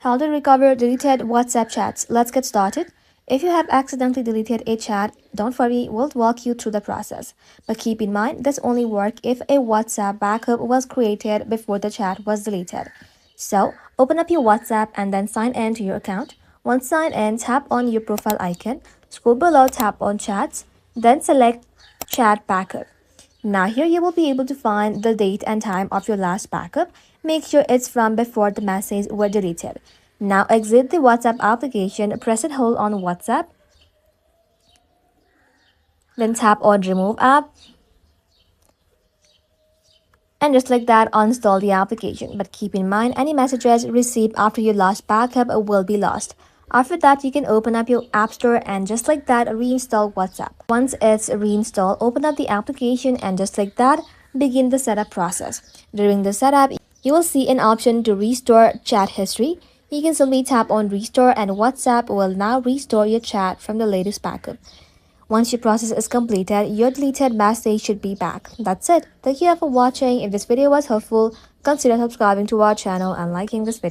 How to recover deleted WhatsApp chats. Let's get started. If you have accidentally deleted a chat, don't worry, we'll walk you through the process. But keep in mind, this only works if a WhatsApp backup was created before the chat was deleted. So, open up your WhatsApp and then sign in to your account. Once signed in, tap on your profile icon, scroll below, tap on chats, then select chat backup. Now here you will be able to find the date and time of your last backup. Make sure it's from before the message were deleted. Now exit the WhatsApp application, press and hold on WhatsApp, then tap on remove app, and just like that uninstall the application. But keep in mind, any messages received after your last backup will be lost. After that, you can open up your app store and just like that reinstall WhatsApp. Once it's reinstalled, open up the application and just like that begin the setup process. During the setup, you will see an option to restore chat history. You can simply tap on restore and WhatsApp will now restore your chat from the latest backup. Once your process is completed, your deleted message should be back. That's it. Thank you all for watching. If this video was helpful, consider subscribing to our channel and liking this video.